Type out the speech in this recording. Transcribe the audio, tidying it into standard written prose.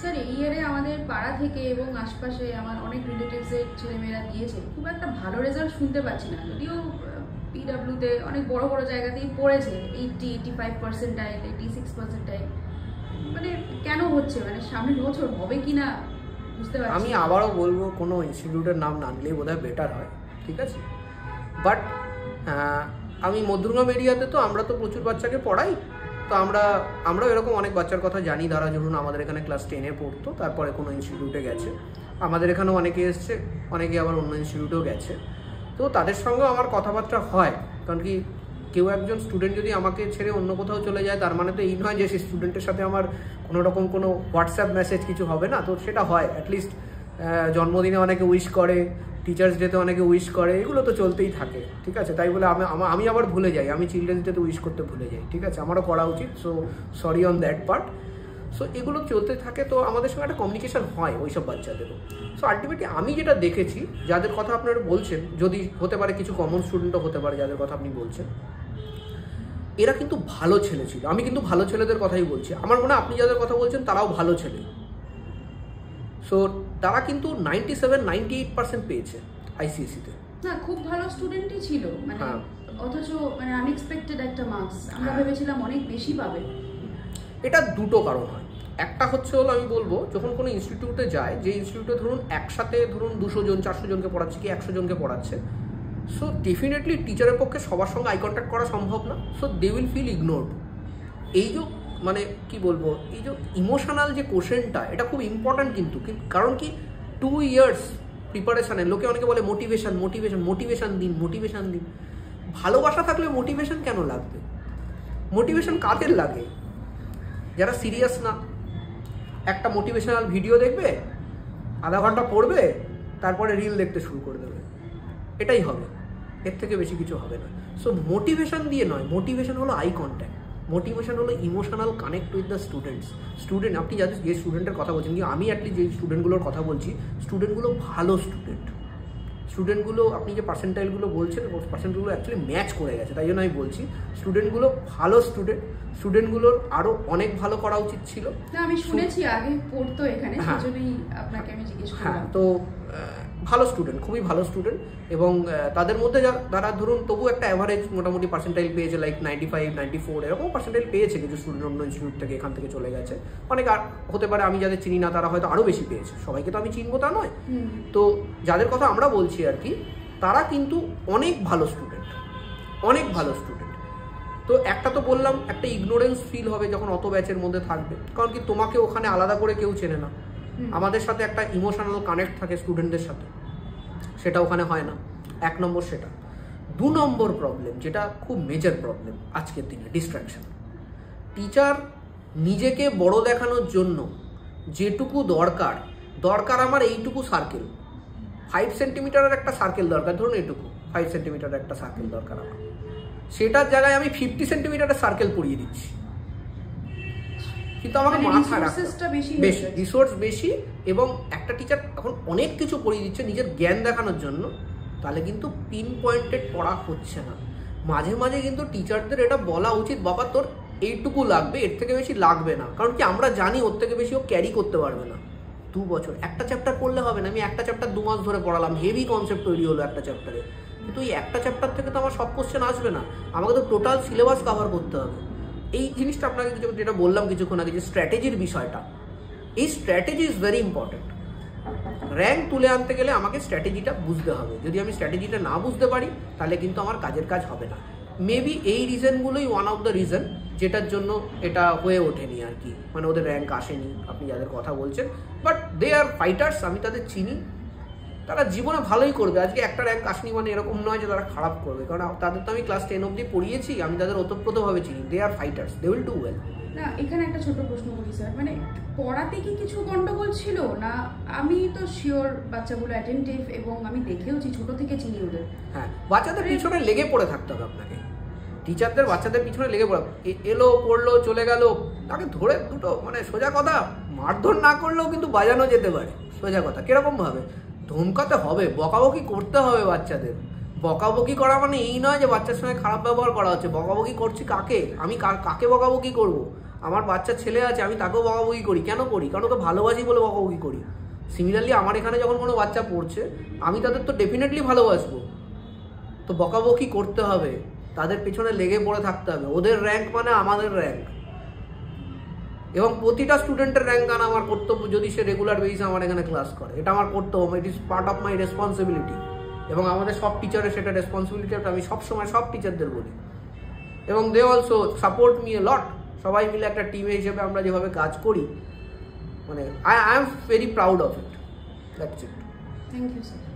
Sir এই ইয়ারে আমাদের পাড়া থেকে এবং আশপাশে আমার অনেক রিলেটিভসের ছেলেমেয়েরা দিয়েছে, খুব একটা ভালো রেজাল্ট শুনতে পাচ্ছি না। যদিও পিডাব্লিউতে অনেক বড় বড় জায়গাতেই পড়েছে 85%, 86%। মানে কেন হচ্ছে, মানে সামনের বছর হবে কি না বুঝতে পারছি। আমি আবারও বলবো কোনো ইনস্টিটিউটের নাম না নিলেই বোধহয় বেটার হয়, ঠিক আছে? বাট আমি মধ্যমগ্রাম এরিয়াতে তো আমরা তো প্রচুর বাচ্চাকে পড়াই, তো আমরাও এরকম অনেক বাচ্চার কথা জানি যারা ধরুন আমাদের এখানে ক্লাস 10-এ পড়তো, তারপরে কোনো ইনস্টিটিউটে গেছে। আমাদের এখানেও অনেকে এসছে, অনেকে আবার অন্য ইনস্টিটিউটেও গেছে। তো তাদের সঙ্গেও আমার কথাবার্তা হয়, কারণ কি কেউ একজন স্টুডেন্ট যদি আমাকে ছেড়ে অন্য কোথাও চলে যায় তার মানে তো এই নয় যে সেই স্টুডেন্টের সাথে আমার কোনো রকম কোনো হোয়াটসঅ্যাপ মেসেজ কিছু হবে না। তো সেটা হয়, অ্যাটলিস্ট জন্মদিনে অনেকে উইশ করে, টিচার্স ডেতে অনেকে উইশ করে, এগুলো তো চলতেই থাকে, ঠিক আছে? তাই বলে আমি আবার ভুলে যাই, আমি চিলড্রেন্স ডেতে উইশ করতে ভুলে যাই, ঠিক আছে? আমারও করা উচিত, so sorry on that part. So এগুলো চলতে থাকে, তো আমাদের সঙ্গে একটা কমিউনিকেশন হয় ওইসব বাচ্চাদেরও। সো আলটিমেটলি আমি যেটা দেখেছি, যাদের কথা আপনারা বলছেন, যদি হতে পারে কিছু কমন স্টুডেন্টও হতে পারে যাদের কথা আপনি বলছেন, এরা কিন্তু ভালো ছেলে ছিল। আমি কিন্তু ভালো ছেলেদের কথাই বলছি, আমার মনে হয় আপনি যাদের কথা বলছেন তারাও ভালো ছেলে। সো তারা কিন্তু 97-98% পেয়েছে আইসিএসসিতে। না, খুব ভালো স্টুডেন্টই ছিল, মানে অথচ মানে আনএক্সপেক্টেড একটা মার্কস। আমরা ভেবেছিলাম অনেক বেশি পাবে। এটা দুটো কারণ হয়। একটা হচ্ছে হলো, আমি বলবো যখন কোনো ইনস্টিটিউটে যায়, যে ইনস্টিটিউটে ধরুন একসাথে ধরুন 200 জন 400 জনকে পড়াচ্ছে কি 100 জনকে পড়াচ্ছে, সো ডেফিনেটলি টিচারের পক্ষে সবার সঙ্গে আই কন্ট্যাক্ট করা সম্ভব না। So they will feel ignored. এই যে মানে কি বলবো, এই যে ইমোশনাল যে কোশ্চেনটা, এটা খুব ইম্পর্ট্যান্ট কিন্তু। কারণ কি 2 ইয়ার্স প্রিপারেশানে লোকে অনেকে বলে মোটিভেশন দিন। ভালোবাসা থাকলে মোটিভেশন কেন লাগবে? মোটিভেশন কাদের লাগে? যারা সিরিয়াস না। একটা মোটিভেশনাল ভিডিও দেখবে, আধা ঘন্টা পড়বে, তারপরে রিল দেখতে শুরু করে দেবে, এটাই হবে, এর থেকে বেশি কিছু হবে না। সো মোটিভেশন দিয়ে নয়, মোটিভেশন হলো আই কন্ট্যাক্ট, মোটিভেশন হলো emotional connect with the student. আপনি যাদের যে স্টুডেন্টের কথা বলছেন, কিন্তু আমি অ্যাটলিস্ট যে স্টুডেন্টগুলোর কথা বলছি, স্টুডেন্টগুলো ভালো স্টুডেন্টগুলো আপনি যে পার্সেন্টাইলগুলো বলছেন, পার্সেন্টগুলো অ্যাকচুয়ালি ম্যাচ করে গেছে। তাই জন্য আমি বলছি স্টুডেন্টগুলো ভালো স্টুডেন্টগুলোর আরও অনেক ভালো করা উচিত ছিল। না, আমি শুনেছি আগে পড়তো এখানে, সেজন্যই আপনাকে আমি জিজ্ঞেস করলাম। হ্যাঁ, তো ভালো স্টুডেন্ট, খুবই ভালো স্টুডেন্ট, এবং তাদের মধ্যে যারা ধরুন তবু একটা অ্যাভারেজ মোটামুটি পার্সেন্টাইল পেয়েছে, লাইক 95-94 এরকম পার্সেন্টাইল পেয়েছে কিছু স্টুডেন্ট অন্য ইনস্টিটিউট থেকে এখান থেকে চলে গেছে। অনেক আর হতে পারে আমি যাদের চিনি না তারা হয়তো আরও বেশি পেয়েছে, সবাইকে তো আমি চিনবো তা নয়। তো যাদের কথা আমরা বলছি আর কি, তারা কিন্তু অনেক ভালো স্টুডেন্ট। তো একটা তো বললাম, একটা ইগনোরেন্স ফিল হবে যখন অত ব্যাচের মধ্যে থাকবে, কারণ কি তোমাকে ওখানে আলাদা করে কেউ চেনে না। আমাদের সাথে একটা ইমোশনাল কানেক্ট থাকে স্টুডেন্টদের সাথে, সেটা ওখানে হয় না। 1 নম্বর সেটা। 2 নম্বর প্রবলেম, যেটা খুব মেজর প্রবলেম আজকের দিনে, ডিস্ট্রাকশন। টিচার নিজেকে বড় দেখানোর জন্য যেটুকু দরকার আমার এইটুকু সার্কেল, 5 সেন্টিমিটারের একটা সার্কেল দরকার, ধরুন এইটুকু 5 সেন্টিমিটারের একটা সার্কেল দরকার আমার, সেটার জায়গায় আমি 50 সেন্টিমিটারের সার্কেল পরিয়ে দিচ্ছি। কিন্তু আমাকে মাথায় রাখতে বেশি রিসোর্স বেশি, এবং একটা টিচার এখন অনেক কিছু পড়িয়ে দিচ্ছে নিজের জ্ঞান দেখানোর জন্য, তাহলে কিন্তু পিন পয়েন্টেড পড়া হচ্ছে না। মাঝে মাঝে কিন্তু টিচারদের এটা বলা উচিত, বাবা তোর এইটুকু লাগবে, এর থেকে বেশি লাগবে না। কারণ কি আমরা জানি ওর থেকে বেশি ও ক্যারি করতে পারবে না। 2 বছর একটা চ্যাপ্টার পড়লে হবে না। আমি একটা চ্যাপ্টার 2 মাস ধরে পড়ালাম, হেভি কনসেপ্ট তৈরি হলো একটা চ্যাপ্টারে, কিন্তু এই একটা চ্যাপ্টার থেকে তো আমার সব কোশ্চেন আসবে না, আমাকে তো টোটাল সিলেবাস কভার করতে হবে। এই জিনিসটা আপনাকে যেটা বললাম কিছুক্ষণ আগে, যে স্ট্র্যাটেজির বিষয়টা, এই strategy is very important. Rank তুলে আনতে গেলে আমাকে স্ট্র্যাটেজিটা বুঝতে হবে। যদি আমি স্ট্র্যাটেজিটা না বুঝতে পারি, তাহলে কিন্তু আমার কাজের কাজ হবে না। মেবি এই রিজনগুলোই ওয়ান অফ দ্য রিজন যেটার জন্য এটা হয়ে ওঠেনি আর কি, মানে ওদের র্যাঙ্ক আসেনি আপনি যাদের কথা বলছেন। বাট দে আর ফাইটার্স, আমি তাদের চিনি, তারা জীবনে ভালোই করবে। আজকে একটা র্যাঙ্ক আসেনি মানে এরকম নয় যে তারা খারাপ করবে, কারণ তাদের তো আমি ক্লাস 10 অবধি পড়িয়েছি, আমি তাদের ওতপ্রোতভাবে চিনি। They are fighters, they will do well. না, এখানে একটা ছোট প্রশ্ন করি স্যার, মানে পড়াতে কি কিছু গন্ডগোল ছিল না? আমি তো শিওর বাচ্চাগুলো অ্যাটেন্টিভ, এবং আমি দেখেওছি, ছোট থেকে চিনি ওদের। হ্যাঁ, বাচ্চাদের পিছনে লেগে পড়ে থাকতে হবে আপনাকে। টিচারদের বাচ্চাদের পিছনে লেগে পড়ে, এলো পড়লো চলে গেল, তাকে ধরে দুটো মানে সোজা কথা, মারধর না করলেও কিন্তু বাজানো যেতে পারে। সোজা কথা কিরকম ভাবে ধমকাতে হবে, বকাবকি করতে হবে বাচ্চাদের। বকাবকি করা মানে এই নয় যে বাচ্চার সঙ্গে খারাপ ব্যবহার করা হচ্ছে। বকাবকি করছি কাকে? আমি কাকে বকাবকি করব? আমার বাচ্চা ছেলে আছে, আমি তাকেও বকাবকি করি। কেন করি? কারণ ওকে ভালোবাসি বলে বকাবকি করি। সিমিলারলি আমার এখানে যখন কোনো বাচ্চা পড়ছে, আমি তাদের তো ডেফিনেটলি ভালোবাসবো, তো বকাবকি করতে হবে, তাদের পেছনে লেগে পড়ে থাকতে হবে। ওদের র্যাঙ্ক মানে আমাদের র্যাঙ্ক, এবং প্রতিটা স্টুডেন্টের র্যাঙ্ক আনা আমার কর্তব্য, যদি সে রেগুলার বেসিসে আমার এখানে ক্লাস করে। এটা আমার কর্তব্য, it is part of my responsibility. এবং আমাদের সব টিচারের সেটা রেসপন্সিবিলিটি, আমি সবসময় সব টিচারদের বলি। এবং they also support me a lot. সবাই মিলে একটা টিমে হিসেবে আমরা যেভাবে কাজ করি, মানে I am very proud of it. That's it. Thank you sir.